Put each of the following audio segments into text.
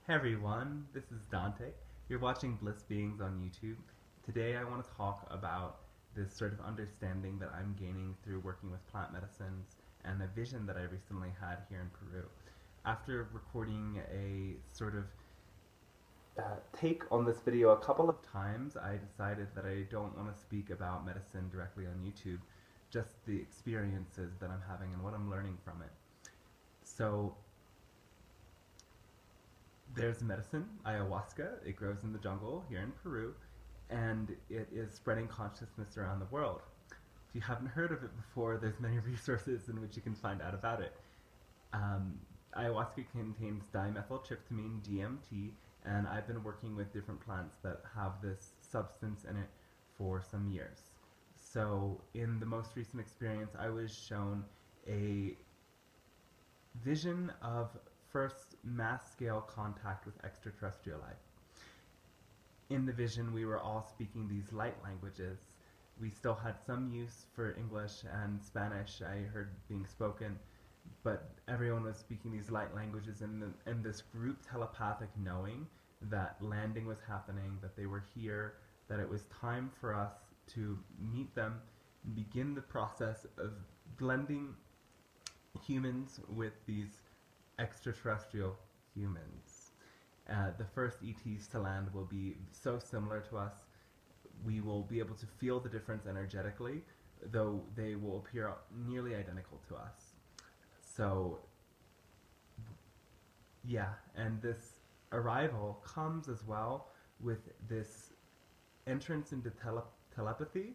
Hey everyone, this is Dante. You're watching Bliss Beings on YouTube. Today I want to talk about this sort of understanding that I'm gaining through working with plant medicines and a vision that I recently had here in Peru. After recording a sort of take on this video a couple of times, I decided that I don't want to speak about medicine directly on YouTube, just the experiences that I'm having and what I'm learning from it. So there's medicine, ayahuasca. It grows in the jungle here in Peru, and it is spreading consciousness around the world. If you haven't heard of it before, there's many resources in which you can find out about it. Ayahuasca contains dimethyltryptamine, DMT, and I've been working with different plants that have this substance in it for some years. So in the most recent experience, I was shown a vision of first mass-scale contact with extraterrestrial life. In the vision, we were all speaking these light languages. We still had some use for English and Spanish I heard being spoken, but everyone was speaking these light languages in this group telepathic knowing that landing was happening, that they were here, that it was time for us to meet them and begin the process of blending humans with these extraterrestrial humans. The first ETs to land will be so similar to us. We will be able to feel the difference energetically, though they will appear nearly identical to us. So, yeah, and this arrival comes as well with this entrance into telepathy,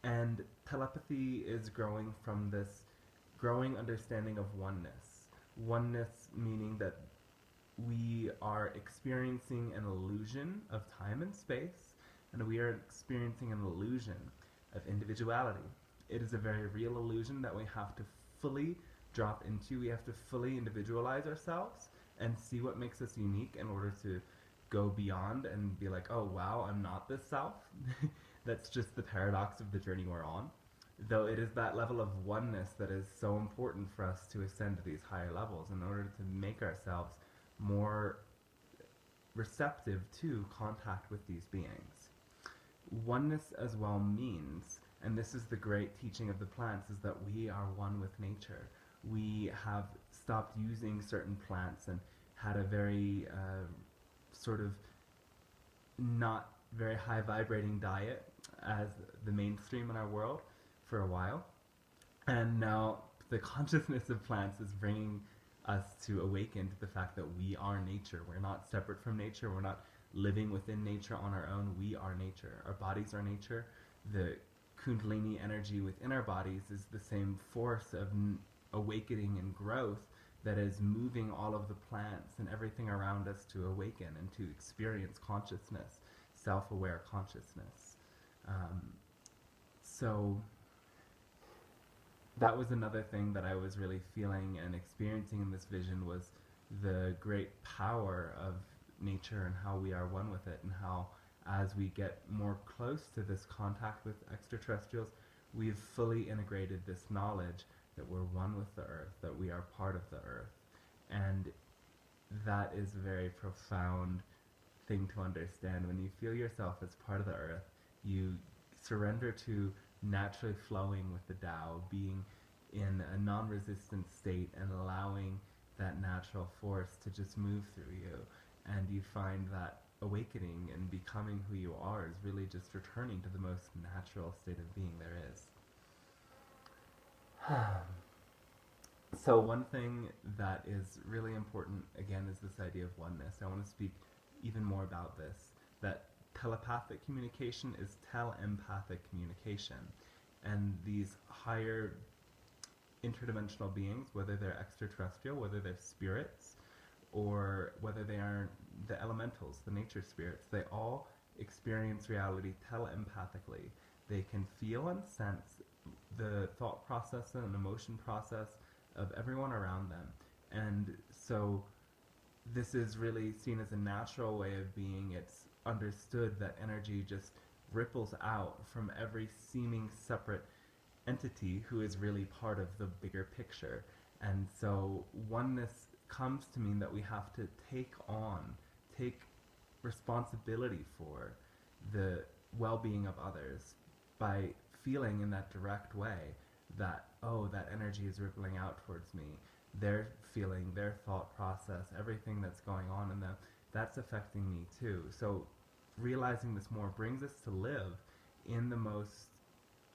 and telepathy is growing from this growing understanding of oneness. Oneness meaning that we are experiencing an illusion of time and space, and we are experiencing an illusion of individuality. It is a very real illusion that we have to fully drop into. We have to fully individualize ourselves and see what makes us unique in order to go beyond and be like, oh wow, I'm not this self. That's just the paradox of the journey we're on. Though it is that level of oneness that is so important for us to ascend to these higher levels in order to make ourselves more receptive to contact with these beings. Oneness as well means, and this is the great teaching of the plants, is that we are one with nature. We have stopped using certain plants and had a very sort of not very high vibrating diet as the mainstream in our world for a while, and now the consciousness of plants is bringing us to awaken to the fact that we are nature. We're not separate from nature. We're not living within nature on our own. We are nature. Our bodies are nature. The kundalini energy within our bodies is the same force of awakening and growth that is moving all of the plants and everything around us to awaken and to experience consciousness, self-aware consciousness. So that was another thing that I was really feeling and experiencing in this vision, was the great power of nature and how we are one with it, and how as we get more close to this contact with extraterrestrials, we've fully integrated this knowledge that we're one with the earth, that we are part of the earth. And that is a very profound thing to understand. When you feel yourself as part of the earth, you surrender to naturally flowing with the Tao, being in a non-resistant state and allowing that natural force to just move through you, and you find that awakening and becoming who you are is really just returning to the most natural state of being there is. So one thing that is really important, again, is this idea of oneness. I want to speak even more about this, that telepathic communication is telepathic communication. And these higher interdimensional beings, whether they're extraterrestrial, whether they're spirits, or whether they are the elementals, the nature spirits, they all experience reality telepathically. They can feel and sense the thought process and emotion process of everyone around them. And so this is really seen as a natural way of being. It's understood that energy just ripples out from every seeming separate entity who is really part of the bigger picture. And so oneness comes to mean that we have to take on take responsibility for the well-being of others by feeling in that direct way that, oh, that energy is rippling out towards me, their feeling, their thought process, everything that's going on in them, that's affecting me too. So realizing this more brings us to live in the most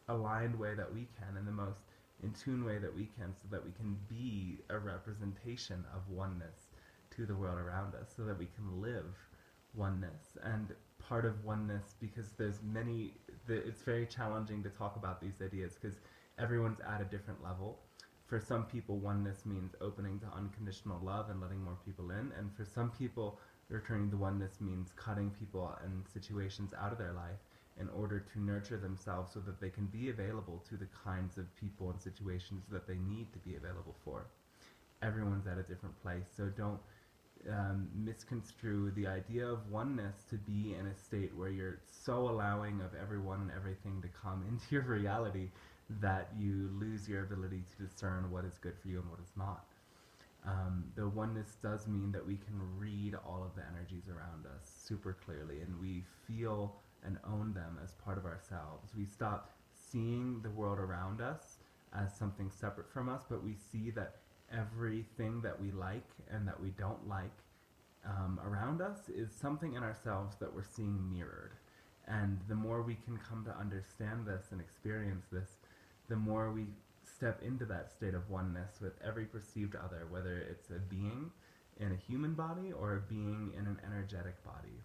aligned way that we can, in the most in tune way that we can, so that we can be a representation of oneness to the world around us, so that we can live oneness. And part of oneness, because it's very challenging to talk about these ideas because everyone's at a different level. For some people, oneness means opening to unconditional love and letting more people in, and for some people, returning to oneness means cutting people and situations out of their life in order to nurture themselves so that they can be available to the kinds of people and situations that they need to be available for. Everyone's at a different place, so don't misconstrue the idea of oneness to be in a state where you're so allowing of everyone and everything to come into your reality that you lose your ability to discern what is good for you and what is not. The oneness does mean that we can read all of the energies around us super clearly, and we feel and own them as part of ourselves. We stop seeing the world around us as something separate from us, but we see that everything that we like and that we don't like around us is something in ourselves that we're seeing mirrored. And the more we can come to understand this and experience this, the more we step into that state of oneness with every perceived other, whether it's a being in a human body or a being in an energetic body.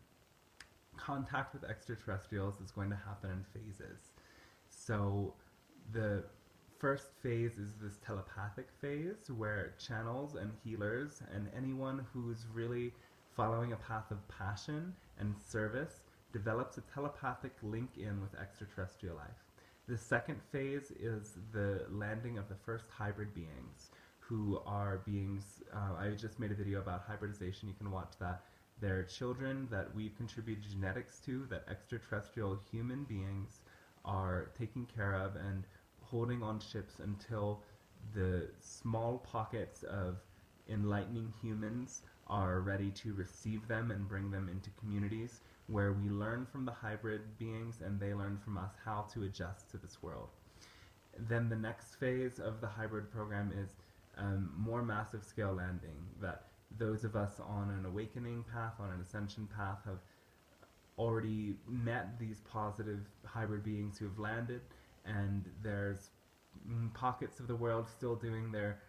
Contact with extraterrestrials is going to happen in phases. So the first phase is this telepathic phase, where channels and healers and anyone who's really following a path of passion and service develops a telepathic link in with extraterrestrial life. The second phase is the landing of the first hybrid beings, who are beings, I just made a video about hybridization, you can watch that. They're children that we've contributed genetics to, that extraterrestrial human beings are taking care of and holding on ships until the small pockets of enlightening humans are ready to receive them and bring them into communities where we learn from the hybrid beings and they learn from us how to adjust to this world. Then the next phase of the hybrid program is more massive scale landing, that those of us on an awakening path, on an ascension path, have already met these positive hybrid beings who have landed, and there's pockets of the world still doing their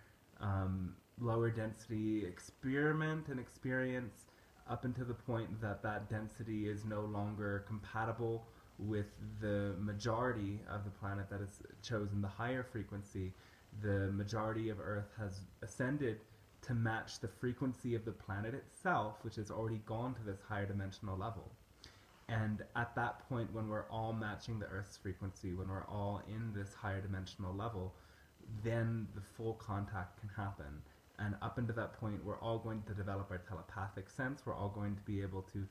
lower density experiment and experience up until the point that that density is no longer compatible with the majority of the planet that has chosen the higher frequency. The majority of Earth has ascended to match the frequency of the planet itself, which has already gone to this higher dimensional level. And at that point, when we're all matching the Earth's frequency, when we're all in this higher dimensional level, then the full contact can happen. And up until that point, we're all going to develop our telepathic sense. We're all going to be able to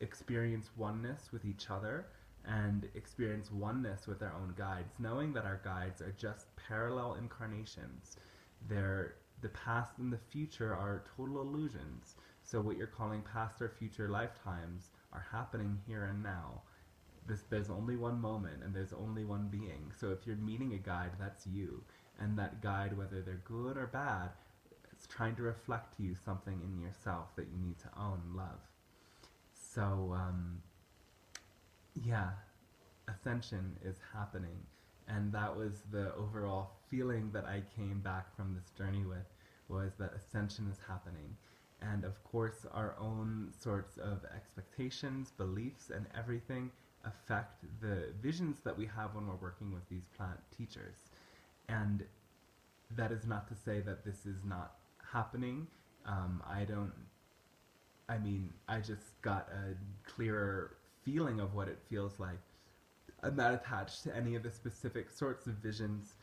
experience oneness with each other and experience oneness with our own guides, knowing that our guides are just parallel incarnations. The past and the future are total illusions. So what you're calling past or future lifetimes are happening here and now. There's only one moment and there's only one being. So if you're meeting a guide, that's you. And that guide, whether they're good or bad, it's trying to reflect to you something in yourself that you need to own and love. So, yeah, ascension is happening. And that was the overall feeling that I came back from this journey with, was that ascension is happening. And of course, our own sorts of expectations, beliefs, and everything affect the visions that we have when we're working with these plant teachers. And that is not to say that this is not happening. I just got a clearer feeling of what it feels like. I'm not attached to any of the specific sorts of visions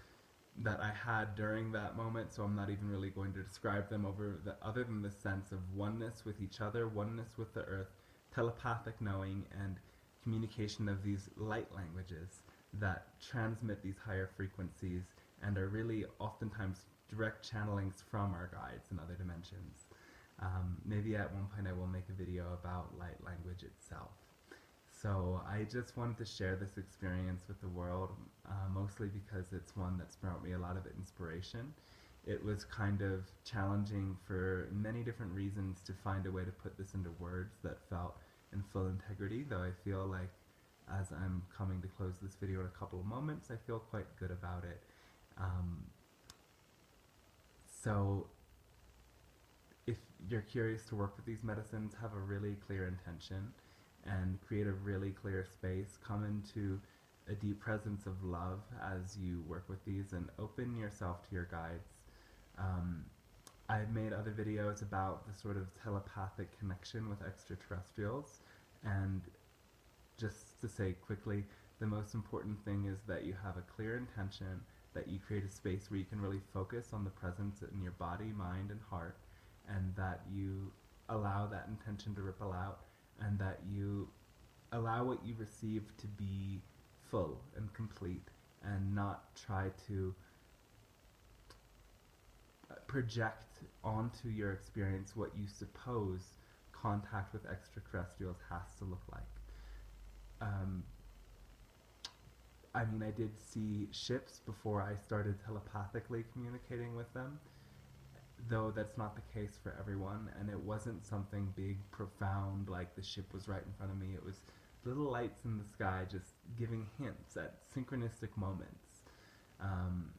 that I had during that moment, so I'm not even really going to describe them other than the sense of oneness with each other, oneness with the earth, telepathic knowing, and communication of these light languages that transmit these higher frequencies and are really oftentimes direct channelings from our guides in other dimensions. Maybe at one point I will make a video about light language itself. So I just wanted to share this experience with the world, mostly because it's one that's brought me a lot of inspiration. It was kind of challenging for many different reasons to find a way to put this into words that felt in full integrity, though I feel like as I'm coming to close this video in a couple of moments, I feel quite good about it. So if you're curious to work with these medicines, have a really clear intention and create a really clear space. Come into a deep presence of love as you work with these and open yourself to your guides. I've made other videos about the sort of telepathic connection with extraterrestrials, and just to say quickly, the most important thing is that you have a clear intention, that you create a space where you can really focus on the presence in your body, mind, and heart, and that you allow that intention to ripple out, and that you allow what you receive to be full and complete, and not try to project onto your experience what you suppose contact with extraterrestrials has to look like. I mean, I did see ships before I started telepathically communicating with them, though that's not the case for everyone, and it wasn't something big, profound, like the ship was right in front of me. It was little lights in the sky just giving hints at synchronistic moments.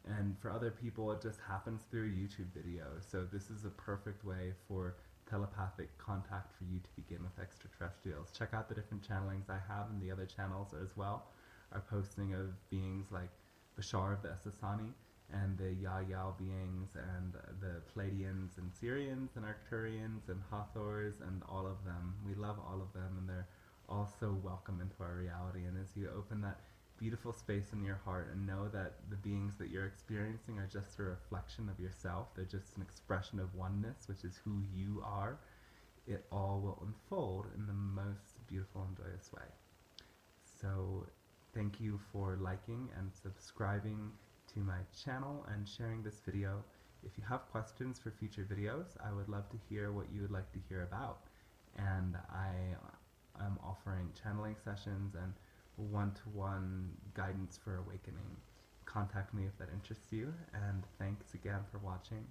And for other people, it just happens through a YouTube video. So this is a perfect way for telepathic contact for you to begin with extraterrestrials. Check out the different channelings I have, and the other channels as well are posting of beings like Bashar of the Essassani, and the Yao beings, and the Pleiadians and Syrians and Arcturians and Hathors, and all of them. We love all of them, and they're all so welcome into our reality. And as you open that beautiful space in your heart and know that the beings that you're experiencing are just a reflection of yourself, they're just an expression of oneness, which is who you are, it all will unfold in the most beautiful and joyous way. So thank you for liking and subscribing to my channel and sharing this video. If you have questions for future videos, I would love to hear what you would like to hear about. And I am offering channeling sessions and one-to-one guidance for awakening. Contact me if that interests you, and thanks again for watching.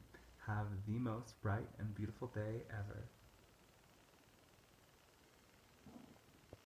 Have the most bright and beautiful day ever.